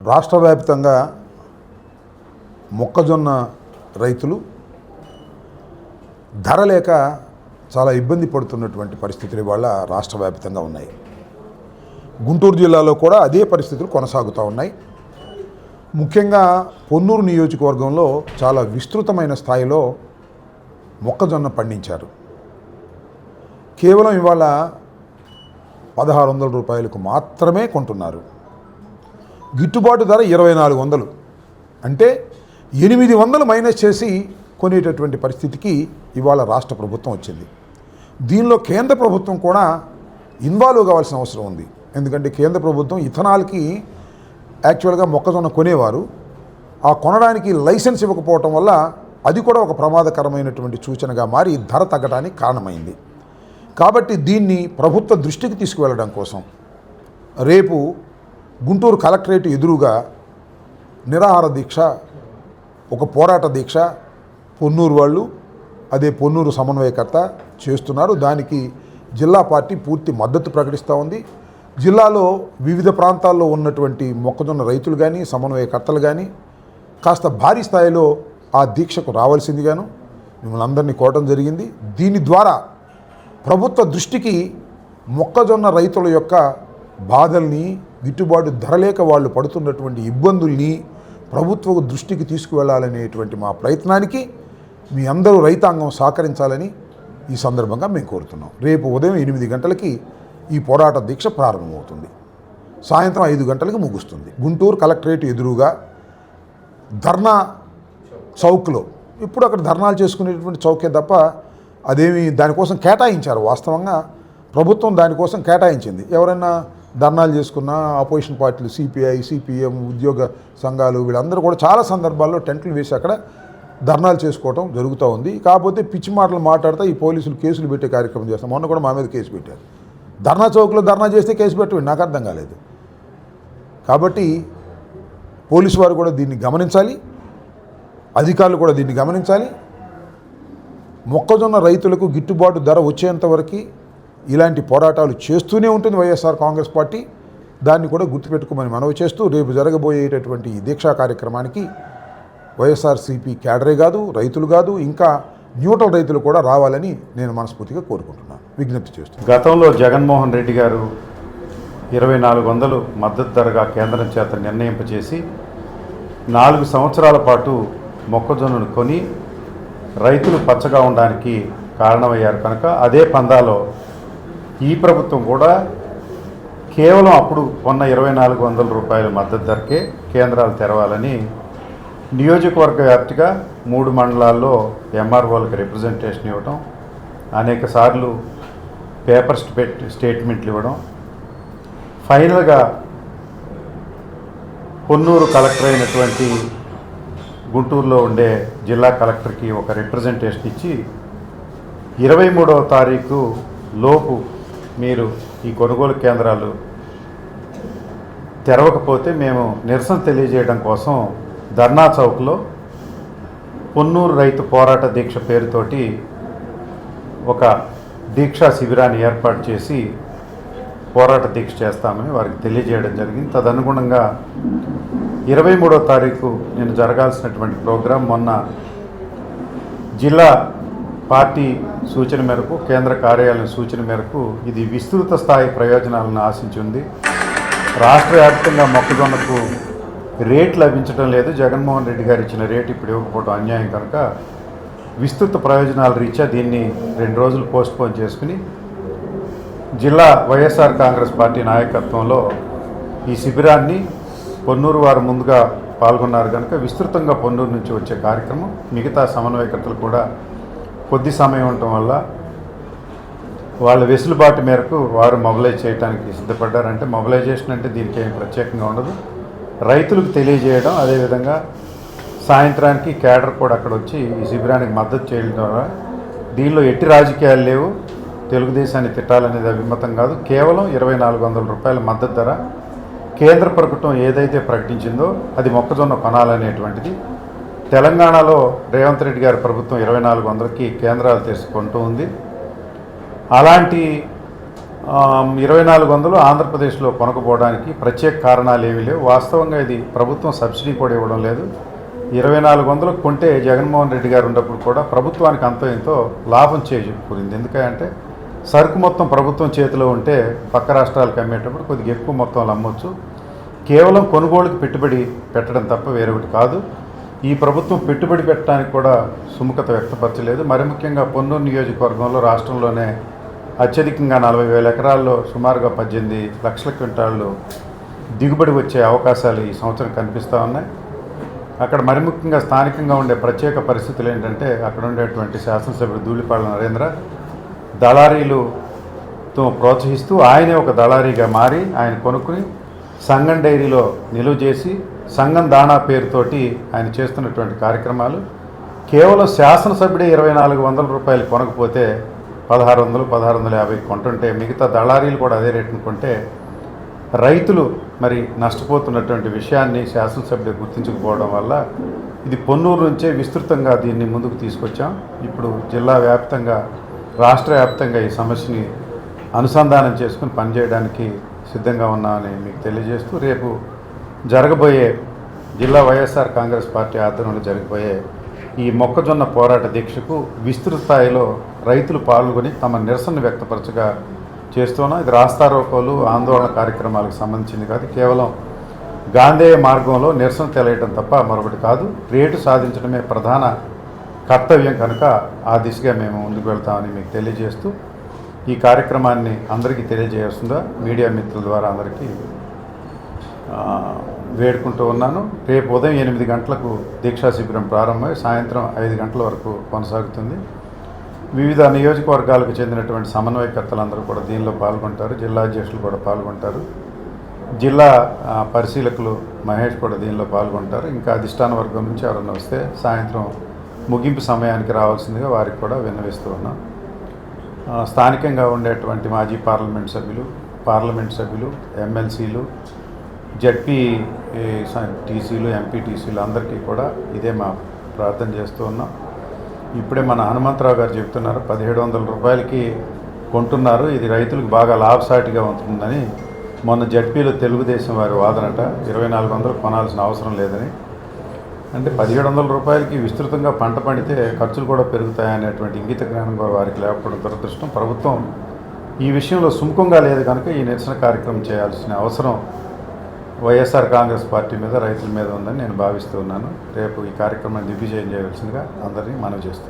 రాష్ట్ర వ్యాప్తంగా మొక్కజొన్న రైతులు ధర లేక చాలా ఇబ్బంది పడుతున్నటువంటి పరిస్థితులు ఇవాళ రాష్ట్ర వ్యాప్తంగా ఉన్నాయి. గుంటూరు జిల్లాలో కూడా అదే పరిస్థితులు కొనసాగుతూ ఉన్నాయి. ముఖ్యంగా పొన్నూరు నియోజకవర్గంలో చాలా విస్తృతమైన స్థాయిలో మొక్కజొన్న పండించారు. కేవలం ఇవాళ 1600 రూపాయలకు మాత్రమే కొంటున్నారు. గిట్టుబాటు ధర 2400, అంటే 800 మైనస్ చేసి కొనేటటువంటి పరిస్థితికి ఇవాళ రాష్ట్ర ప్రభుత్వం వచ్చింది. దీనిలో కేంద్ర ప్రభుత్వం కూడా ఇన్వాల్వ్ కావాల్సిన అవసరం ఉంది. ఎందుకంటే కేంద్ర ప్రభుత్వం ఇథనాల్కి యాక్చువల్గా మొక్కజొన్న కొనేవారు, ఆ కొనడానికి లైసెన్స్ ఇవ్వకపోవటం వల్ల అది కూడా ఒక ప్రమాదకరమైనటువంటి సూచనగా మారి ధర తగ్గడానికి కారణమైంది. కాబట్టి దీన్ని ప్రభుత్వ దృష్టికి తీసుకువెళ్ళడం కోసం రేపు గుంటూరు కలెక్టరేట్ ఎదురుగా నిరాహార దీక్ష, ఒక పోరాట దీక్ష పొన్నూరు వాళ్ళు, అదే పొన్నూరు సమన్వయకర్త చేస్తున్నారు. దానికి జిల్లా పార్టీ పూర్తి మద్దతు ప్రకటిస్తూ ఉంది. జిల్లాలో వివిధ ప్రాంతాల్లో ఉన్నటువంటి మొక్కజొన్న రైతులు కానీ సమన్వయకర్తలు కానీ కాస్త భారీ స్థాయిలో ఆ దీక్షకు రావాల్సిందిగాను మిమ్మల్ని అందరినీ కోరడం జరిగింది. దీని ద్వారా ప్రభుత్వ దృష్టికి మొక్కజొన్న రైతుల యొక్క బాధల్ని, గిట్టుబాటు ధర లేక వాళ్ళు పడుతున్నటువంటి ఇబ్బందుల్ని ప్రభుత్వ దృష్టికి తీసుకువెళ్ళాలనేటువంటి మా ప్రయత్నానికి మీ అందరూ రైతాంగం సహకరించాలని ఈ సందర్భంగా మేము కోరుతున్నాం. రేపు ఉదయం 8 గంటలకి ఈ పోరాట దీక్ష ప్రారంభమవుతుంది. సాయంత్రం 5 గంటలకు ముగుస్తుంది. గుంటూరు కలెక్టరేట్ ఎదురుగా ధర్నా చౌక్లో, ఇప్పుడు అక్కడ ధర్నాలు చేసుకునేటువంటి చౌకే తప్ప అదేమి దానికోసం కేటాయించారు. వాస్తవంగా ప్రభుత్వం దానికోసం కేటాయించింది. ఎవరైనా ధర్నాలు చేసుకున్నా అపోజిషన్ పార్టీలు, సిపిఐ, సిపిఎం, ఉద్యోగ సంఘాలు వీళ్ళందరూ కూడా చాలా సందర్భాల్లో టెంట్లు వేసి అక్కడ ధర్నాలు చేసుకోవడం జరుగుతూ ఉంది. కాకపోతే పిచ్చి మాటలు మాట్లాడితే ఈ పోలీసులు కేసులు పెట్టే కార్యక్రమం చేస్తాం. మొన్న కూడా మా మీద కేసు పెట్టారు. ధర్నా చౌక్లో ధర్నా చేస్తే కేసు పెట్టండి, నాకు అర్థం కాలేదు. కాబట్టి పోలీసు వారు కూడా దీన్ని గమనించాలి, అధికారులు కూడా దీన్ని గమనించాలి. మొక్కజొన్న రైతులకు గిట్టుబాటు ధర వచ్చేంతవరకు ఇలాంటి పోరాటాలు చేస్తూనే ఉంటుంది వైఎస్ఆర్ కాంగ్రెస్ పార్టీ. దాన్ని కూడా గుర్తుపెట్టుకోమని మనవి చేస్తూ రేపు జరగబోయేటటువంటి ఈ దీక్షా కార్యక్రమానికి వైఎస్ఆర్సీపీ క్యాడరే కాదు, రైతులు కాదు, ఇంకా న్యూట్రల్ రైతులు కూడా రావాలని నేను మనస్ఫూర్తిగా కోరుకుంటున్నాను, విజ్ఞప్తి చేస్తున్నాను. గతంలో జగన్మోహన్ రెడ్డి గారు 2400 మద్దతు ధరగా కేంద్రం చేత నిర్ణయింపచేసి 4 సంవత్సరాల పాటు మొక్కజొన్నను కొని రైతులు పచ్చగా ఉండడానికి కారణమయ్యారు. కనుక అదే పందాలో ఈ ప్రభుత్వం కూడా కేవలం అప్పుడు కొన్న 2400 రూపాయల మద్దతు ధరకే కేంద్రాలు తెరవాలని నియోజకవర్గ వ్యాప్తిగా 3 మండలాల్లో ఎంఆర్ఓలకు రిప్రజెంటేషన్ ఇవ్వడం, అనేక సార్లు పేపర్స్ స్టేట్మెంట్లు ఇవ్వడం, ఫైనల్గా పొన్నూరు కలెక్టర్ అయినటువంటి గుంటూరులో ఉండే జిల్లా కలెక్టర్కి ఒక రిప్రజెంటేషన్ ఇచ్చి 23వ తారీఖు లోపు మీరు ఈ కొనుగోలు కేంద్రాలు తెరవకపోతే మేము నిరసన తెలియజేయడం కోసం ధర్నా చౌక్లో పొన్నూరు రైతు పోరాట దీక్ష పేరుతోటి ఒక దీక్షా శిబిరాన్ని ఏర్పాటు చేసి పోరాట దీక్ష చేస్తామని వారికి తెలియజేయడం జరిగింది. తదనుగుణంగా 23వ తారీఖు నేను జరగాల్సినటువంటి ప్రోగ్రాం మొన్న జిల్లా పార్టీ సూచన మేరకు, కేంద్ర కార్యాలయం సూచన మేరకు ఇది విస్తృత స్థాయి ప్రయోజనాలను ఆశించి ఉంది. రాష్ట్ర వ్యాప్తంగా మొక్కజొన్నకు రేట్ లభించడం లేదు. జగన్మోహన్ రెడ్డి గారు ఇచ్చిన రేటు ఇప్పుడు ఇవ్వకపోవడం అన్యాయం. కనుక విస్తృత ప్రయోజనాల రీత్యా దీన్ని 2 రోజులు పోస్ట్పోన్ చేసుకుని జిల్లా వైఎస్ఆర్ కాంగ్రెస్ పార్టీ నాయకత్వంలో ఈ శిబిరాన్ని పొన్నూరు వారు ముందుగా పాల్గొన్నారు. కనుక విస్తృతంగా పొన్నూరు నుంచి వచ్చే కార్యక్రమం, మిగతా సమన్వయకర్తలు కూడా కొద్ది సమయం ఉండటం వల్ల వాళ్ళ వెసులుబాటు మేరకు వారు మొబిలైజ్ చేయడానికి సిద్ధపడ్డారంటే, మొబిలైజేషన్ అంటే దీనికి ఏమి ప్రత్యేకంగా ఉండదు, రైతులకు తెలియజేయడం, అదేవిధంగా సాయంత్రానికి క్యాడర్ కూడా అక్కడ వచ్చి ఈ శిబిరానికి మద్దతు చేయడం ద్వారా దీనిలో ఎట్టి రాజకీయాలు లేవు, తెలుగుదేశాన్ని తిట్టాలనేది అభిమతం కాదు. కేవలం 2400 రూపాయల మద్దతు ధర కేంద్ర ప్రభుత్వం ఏదైతే ప్రకటించిందో అది మొక్కజొన్న కొనాలనేటువంటిది. తెలంగాణలో రేవంత్ రెడ్డి గారి ప్రభుత్వం 2400కి కేంద్రాలు తీసుకుంటూ ఉంది. అలాంటి 2400 ఆంధ్రప్రదేశ్లో కొనకపోవడానికి ప్రత్యేక కారణాలు ఏమీ లేవు. వాస్తవంగా ఇది ప్రభుత్వం సబ్సిడీ కూడా ఇవ్వడం లేదు. 2400 కొంటే జగన్మోహన్ రెడ్డి గారు ఉన్నప్పుడు కూడా ప్రభుత్వానికి అంతో ఎంతో లాభం చేకూరింది. ఎందుకంటే సరుకు మొత్తం ప్రభుత్వం చేతిలో ఉంటే పక్క రాష్ట్రాలకు అమ్మేటప్పుడు కొద్దిగా ఎక్కువ మొత్తంలో అమ్మొచ్చు. కేవలం కొనుగోలుకి పెట్టుబడి పెట్టడం తప్ప వేరొకటి కాదు. ఈ ప్రభుత్వం పెట్టుబడి పెట్టడానికి కూడా సుముఖత వ్యక్తపరచలేదు. మరి ముఖ్యంగా పొన్నూరు నియోజకవర్గంలో రాష్ట్రంలోనే అత్యధికంగా 40,000 ఎకరాల్లో సుమారుగా 18 లక్షల క్వింటాళ్ళు దిగుబడి వచ్చే అవకాశాలు ఈ సంవత్సరం కనిపిస్తూ ఉన్నాయి. అక్కడ మరి ముఖ్యంగా స్థానికంగా ఉండే ప్రత్యేక పరిస్థితులు ఏంటంటే అక్కడ ఉండేటువంటి శాసనసభ్యుడు ధూళిపాళ్ల నరేంద్ర దళారీలతో ప్రోత్సహిస్తూ ఆయనే ఒక దళారీగా మారి ఆయన కొనుక్కుని సంగం డైరీలో నిలువ చేసి సంగం దాణా పేరుతోటి ఆయన చేస్తున్నటువంటి కార్యక్రమాలు కేవలం శాసనసభ్యుడే 2,400 రూపాయలు కొనకపోతే 1,600, 1,650 కొంటుంటే మిగతా దళారీలు కూడా అదే రేటును కొంటే రైతులు మరి నష్టపోతున్నటువంటి విషయాన్ని శాసనసభ్యులు గుర్తించకపోవడం వల్ల ఇది పొన్నూరు నుంచే విస్తృతంగా దీన్ని ముందుకు తీసుకొచ్చాం. ఇప్పుడు జిల్లా వ్యాప్తంగా రాష్ట్ర వ్యాప్తంగా ఈ సమస్యని అనుసంధానం చేసుకుని పనిచేయడానికి సిద్ధంగా ఉన్నామని మీకు తెలియజేస్తూ రేపు జరగబోయే జిల్లా వైఎస్ఆర్ కాంగ్రెస్ పార్టీ ఆధ్వర్యంలో జరగబోయే ఈ మొక్కజొన్న పోరాట దీక్షకు విస్తృత స్థాయిలో రైతులు పాల్గొని తమ నిరసన వ్యక్తపరచగా చేస్తున్నాం. ఇది రాస్తారోకోలు ఆందోళన కార్యక్రమాలకు సంబంధించింది కాదు. కేవలం గాంధేయ మార్గంలో నిరసన తెలియటం తప్ప మరొకటి కాదు. రేటు సాధించడమే ప్రధాన కర్తవ్యం కనుక ఆ దిశగా మేము ముందుకు వెళ్తామని మీకు తెలియజేస్తూ ఈ కార్యక్రమాన్ని అందరికీ తెలియజేస్తుందా మీడియా మిత్రుల ద్వారా అందరికీ వేడుకుంటూ ఉన్నాను. రేపు ఉదయం 8 గంటలకు దీక్షా శిబిరం ప్రారంభమై సాయంత్రం 5 గంటల వరకు కొనసాగుతుంది. వివిధ నియోజకవర్గాలకు చెందినటువంటి సమన్వయకర్తలందరూ కూడా దీనిలో పాల్గొంటారు. జిల్లా అధ్యక్షులు కూడా పాల్గొంటారు. జిల్లా పరిశీలకులు మహేష్ కూడా దీనిలో పాల్గొంటారు. ఇంకా అధిష్టాన వర్గం నుంచి ఎవరన్నా వస్తే సాయంత్రం ముగింపు సమయానికి రావాల్సిందిగా వారికి కూడా విన్నవిస్తూ ఉన్నాం. స్థానికంగా ఉండేటువంటి మాజీ పార్లమెంట్ సభ్యులు ఎమ్మెల్సీలు జడ్పీ టీసీలు ఎంపీటీసీలు అందరికీ కూడా ఇదే మా ప్రార్థన చేస్తూ ఉన్నాం. ఇప్పుడే మన హనుమంతరావు గారు చెప్తున్నారు 1,700 రూపాయలకి కొంటున్నారు, ఇది రైతులకు బాగా లాభసాటిగా ఉంటుందని. మొన్న జడ్పీలో తెలుగుదేశం వారి వాదనట 2,400 కొనాల్సిన అవసరం లేదని. అంటే 1,700 రూపాయలకి విస్తృతంగా పంట పండితే ఖర్చులు కూడా పెరుగుతాయనేటువంటి ఇంగిత జ్ఞానం కూడా వారికి లేకపోవడం దురదృష్టం. ప్రభుత్వం ఈ విషయంలో సుముఖంగా లేదు కనుక ఈ నిరసన కార్యక్రమం చేయాల్సిన అవసరం వైఎస్ఆర్ కాంగ్రెస్ పార్టీ మీద రైతుల మీద ఉందని నేను భావిస్తూ ఉన్నాను. రేపు ఈ కార్యక్రమాన్ని దిగ్విజయం చేయవలసిందిగా అందరినీ మనవి చేస్తున్నాను.